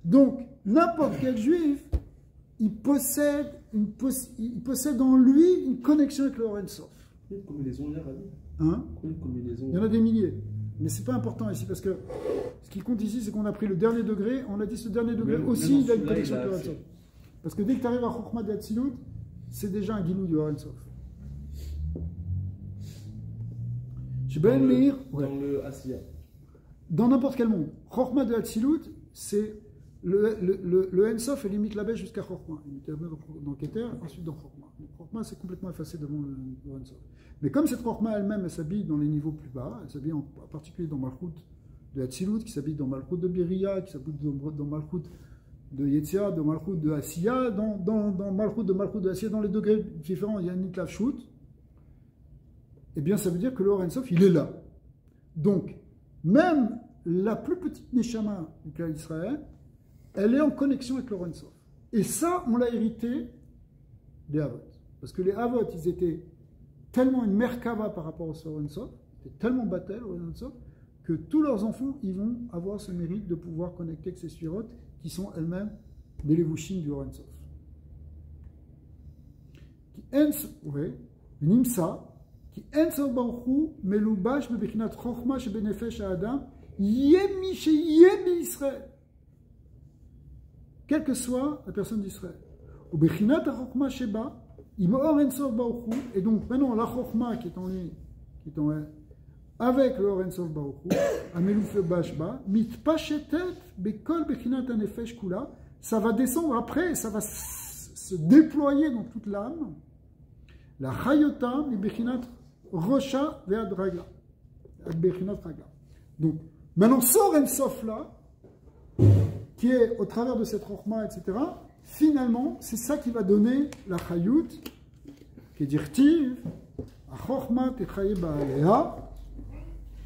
Donc, n'importe quel juif, il possède en lui une connexion avec le Or Ensof. Combien de combinaisons il y a, Rabbi? Hein? Combien de combinaisons? Il y en a des milliers. Mais ce n'est pas important ici, parce que ce qui compte ici, c'est qu'on a pris le dernier degré. On a dit ce dernier degré aussi, il a une connexion avec le Or Ensof. Parce que dès que tu arrives à Chochma de Atzilut, c'est déjà un guilou du Or Ensof. Dans le Asiya. Dans n'importe quel monde. Chochma de Atzilut, c'est le Ensof est limite la baisse jusqu'à Chochma. Dans Keter, ensuite dans Chochma. Chochma, c'est complètement effacé devant le Ensof. Mais comme cette Chochma elle-même, elle s'habille dans les niveaux plus bas, elle s'habille en particulier dans Malchut de Atzilut, qui s'habille dans Malchut de Biriya, qui s'habille dans Malchut de Yetzia, dans Malchut de Asiya, dans Malchut de Asiya, dans les degrés différents, il y a une Nitlav Shut. Eh bien, ça veut dire que le Or Ensof, il est là. Donc, même la plus petite Neshama du clan d'Israël, elle est en connexion avec le Or Ensof. Et ça, on l'a hérité des Havot. Parce que les Havot, ils étaient tellement une merkava par rapport au Or Ensof, c'était tellement battel au Or Ensof, que tous leurs enfants, ils vont avoir ce mérite de pouvoir connecter avec ces sphirotes qui sont elles-mêmes des levushim du Or Ensof. Nimsa, qui Ensof Baruchu, Melubash, Bebechinat Chochma, Shebenefesh Adam, Yemi Sheyemi Israël. Quelle que soit la personne d'Israël. Ou Bechinat Chochma Sheba, Or Ensof Baruchu, et donc maintenant la Chochma qui est en lui, qui est en elle, avec le Or Ensof Baruchu, Ameluf Bashba, Mitpashetet Bekol Bechinat Anefesh Kula, ça va descendre après, ça va se déployer dans toute l'âme. La Chayotam, les Bechinat Rocha Vead Ragla. Bechinat Ragla. Donc, maintenant, ce Or Ensof là, qui est au travers de cette Chochma, etc., finalement, c'est ça qui va donner la Chayut, qui est dirtive, a Chochma Techaye Ba'alea,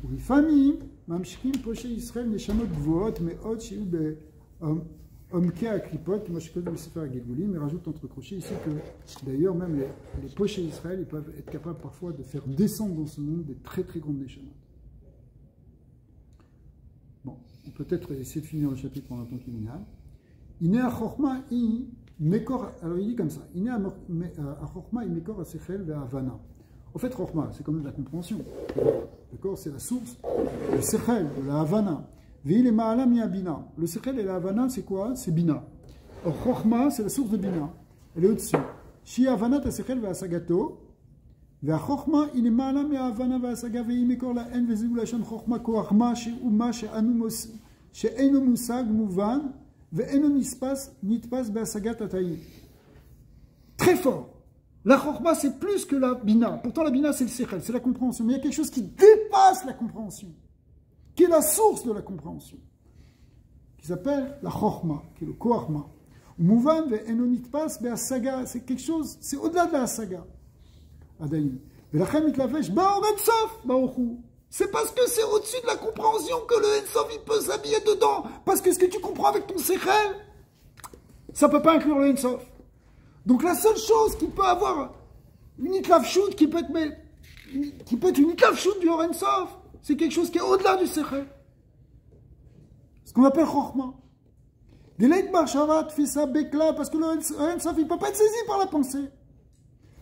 ou Ifamim, Mamshkim Poshe Israël, Neshamot Gvoot, Meot, Shiu Omke Aklipot, moi je connais le Sefer Gilgulim, mais rajoute entre crochets ici que d'ailleurs, même les Poshe Israël, ils peuvent être capables parfois de faire descendre dans ce monde des très très grandes Neshamot. Bon, on peut peut-être essayer de finir le chapitre pendant le temps qu'il y a. Mekor, alors il dit comme ça, il est à Chokhmah, il Mekor à Sechel ve Havana. En fait, Chokhmah, c'est comme la compréhension. D'accord, c'est la source. Le Sechel, de la Havana. Ve'il est Ma'ala mi Bina. Le Sechel et la Havana, c'est quoi? C'est Bina. Or, Chokhmah, c'est la source de Bina. Elle est au-dessus. Shi Havana ta Sechel ve Asagato. והחוכמה היא למעלה מההבנה וההשגה והיא מקור להן וזהו לשם חוכמה כוח-מה שאומה שאינו מושג מובן ואינו נתפס בהשגת התאים. Très fort. La chokma c'est plus que la bina. Pourtant la bina c'est le sechel, c'est la compréhension. Mais il y a quelque chose qui dépasse la compréhension, qui est la source de la compréhension, qui s'appelle la chokma, qui est le koach-ma. Mouvan ve'eno nitpas be'asaga, c'est quelque chose, c'est au-delà de la saga. C'est parce que c'est au-dessus de la compréhension que le Ensof il peut s'habiller dedans. Parce que ce que tu comprends avec ton Sechel, ça ne peut pas inclure le Ensof. Donc la seule chose qui peut avoir une Itlafshut, qui peut être une Itlafshut du Ensof, c'est quelque chose qui est au-delà du Sechel. Ce qu'on appelle Chokhmah. Deleit Barshavat fait ça Bekla, parce que le Ensof il ne peut pas être saisi par la pensée.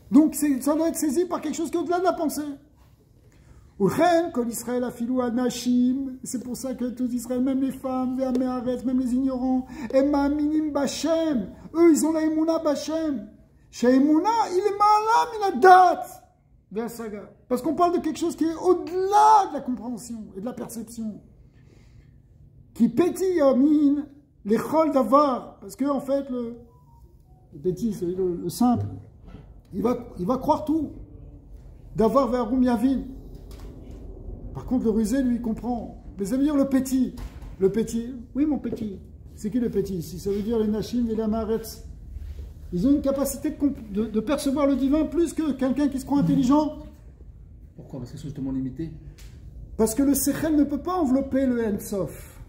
Donc ça doit être saisi par quelque chose qui est au-delà de la pensée. C'est pour ça que tous Israël, même les femmes, même les ignorants, eux ils ont la Emouna Bachem. Chez Emouna, il est malade, il a date. Parce qu'on parle de quelque chose qui est au-delà de la compréhension et de la perception. Qui pétille mine les chol d'avar. Parce que en fait, le petit, c'est le simple. Il va croire tout. D'avoir vers Yavin. Par contre, le rusé, lui, il comprend. Mais ça veut dire le petit. Le petit, oui, mon petit. C'est qui le petit? Si ça veut dire les Nashim et les Amaretz. Ils ont une capacité de percevoir le divin plus que quelqu'un qui se croit intelligent. Pourquoi? Parce qu'ils sont justement limités. Parce que le Sechel ne peut pas envelopper le Ensof.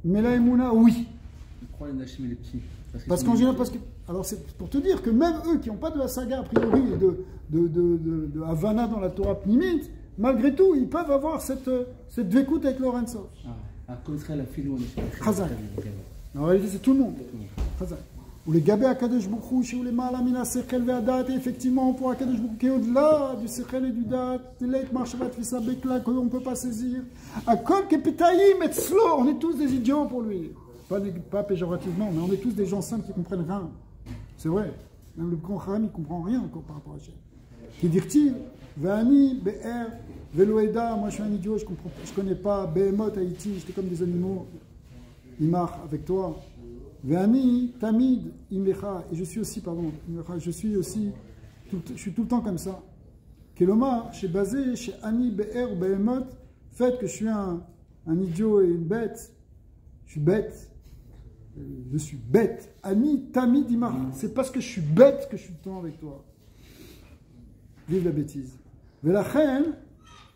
Mais la Emouna, oui. Ils croient les Nashim et les petits. Parce qu'en général, alors c'est pour te dire que même eux qui n'ont pas de la saga a priori de Havana dans la Torah Pnimit, malgré tout, ils peuvent avoir cette vécoute avec leur Ensof. Comme Israël a filé, on est Chazak. En réalité, c'est tout le monde. Chazak. Ou les Gabé Akadosh Bourou, chez les Malamina Sechel Ve'adat, et effectivement, pour Akadosh Bourou, qui est au-delà du Sechel et du Dat, Telek Marshavat Fissa Bekla, qu'on ne peut pas saisir. Akol Kepitaïm et Slo, on est tous des idiots pour lui. Pas péjorativement, mais on est tous des gens simples qui comprennent rien. C'est vrai. Même le grand Haram, il ne comprend rien encore par rapport à Hachem. Qui dit-il? Ve'ani, Be'er, Ve'loeda, moi je suis un idiot, je ne connais pas. Be'emot, Haïti, j'étais comme des animaux. Imar, avec toi. Ve'ani, Tamid, Imlecha, et je suis aussi, pardon, je suis tout le temps comme ça. Keloma, chez Bazé, chez Ani, Be'er, Be'emot, fait que je suis un idiot et une bête. Je suis bête. Je suis bête. Ani Tami Dimar. C'est parce que je suis bête que je suis tout le temps avec toi. Vive la bêtise. Velachen.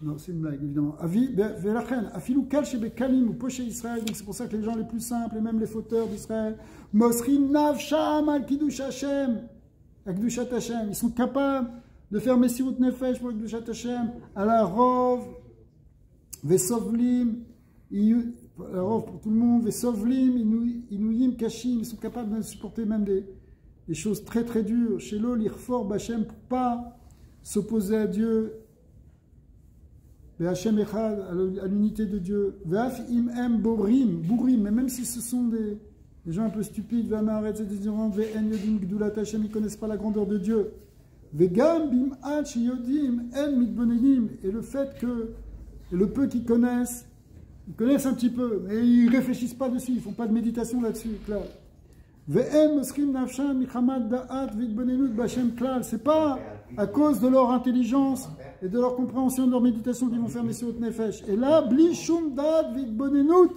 Non, c'est une blague, évidemment. Velachen. Afilou kal shebe kalim ou poché Israël. Donc c'est pour ça que les gens les plus simples et même les fauteurs d'Israël. Mosrim navsham al kiddush Hashem. Akdushat Hashem. Ils sont capables de faire Messirut Nefesh pour Akdushat Hashem. À la rov. Vesovlim. Alors, pour tout le monde, les Sovlim, Inouïm, Kashim, ils sont capables de supporter même des choses très très dures. Chez l'eau, l'Irfor, Bachem, pour ne pas s'opposer à Dieu. Bachem Echad, à l'unité de Dieu. Vaf im em borim, mais même si ce sont des gens un peu stupides, Vamaret, c'est des ignorants, Ve'en yodim gdulat Hashem, ils ne connaissent pas la grandeur de Dieu. Ve'gam bim ach yodim en mitbonenim, et le fait que, et le peu qu'ils connaissent un petit peu, mais ils ne réfléchissent pas dessus, ils ne font pas de méditation là-dessus. C'est pas à cause de leur intelligence et de leur compréhension, de leur méditation qu'ils vont faire Messirut Nefesh. Et là, Bli Shum Da'at V'Itbonenut,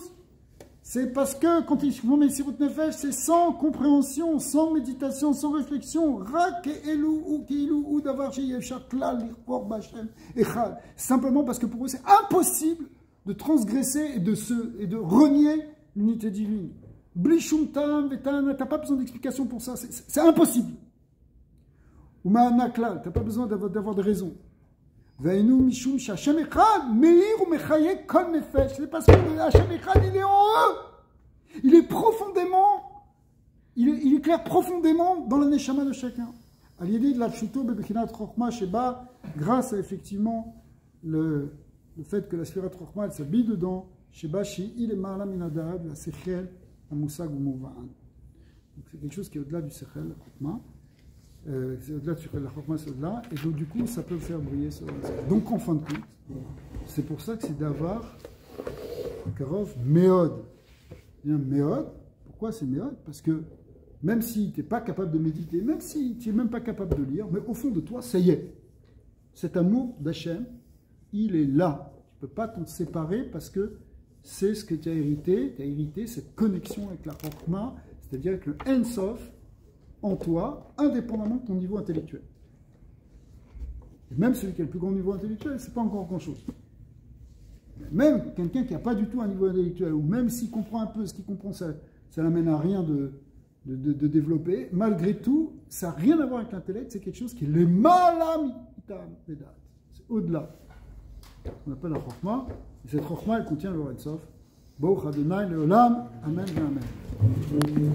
c'est parce que quand ils font Messirut Nefesh, c'est sans compréhension, sans méditation, sans réflexion. Simplement parce que pour eux, c'est impossible de transgresser et de renier l'unité divine. Blishumtam, Vetan, t'as pas besoin d'explication pour ça, c'est impossible. Ou Ma'anaklal, t'as pas besoin d'avoir des raisons. Veinu Mishum Shashem Echad, Meir ou Mechaye Kol Nefesh, c'est parce que Hashem Echad, il est en eux. Il est profondément il éclaire profondément dans la neshama de chacun. À l'idée de la pshuto bebechinat chokhma sheba, grâce à effectivement le fait que la sphira chokhma elle s'habille dedans, sheba shi il est ma'ala minadab, la sechel, la musag ou mouva'an. Donc c'est quelque chose qui est au-delà du sechel, la chokhma. C'est au-delà du sechel, la chokhma c'est au-delà, et donc du coup ça peut faire briller sur la sphira. Donc en fin de compte, c'est pour ça que c'est d'avoir karov meod. Bien meod. Pourquoi c'est meod? Parce que même si tu n'es pas capable de méditer, même si tu n'es même pas capable de lire, mais au fond de toi, ça y est. Cet amour d'Hachem, il est là. Tu ne peux pas t'en séparer parce que c'est ce que tu as hérité. Tu as hérité cette connexion avec la Chokhma, c'est-à-dire avec le Ensof en toi, indépendamment de ton niveau intellectuel. Et même celui qui a le plus grand niveau intellectuel, ce n'est pas encore grand-chose. Même quelqu'un qui n'a pas du tout un niveau intellectuel, ou même s'il comprend un peu ce qu'il comprend, ça n'amène à rien de développer, malgré tout, ça n'a rien à voir avec l'intellect, c'est quelque chose qui est le malam itam vedat. C'est au-delà. On appelle la chokhma, et cette chokhma, elle contient le Ein Sof. Baruch Adonai leolam, amen, amen.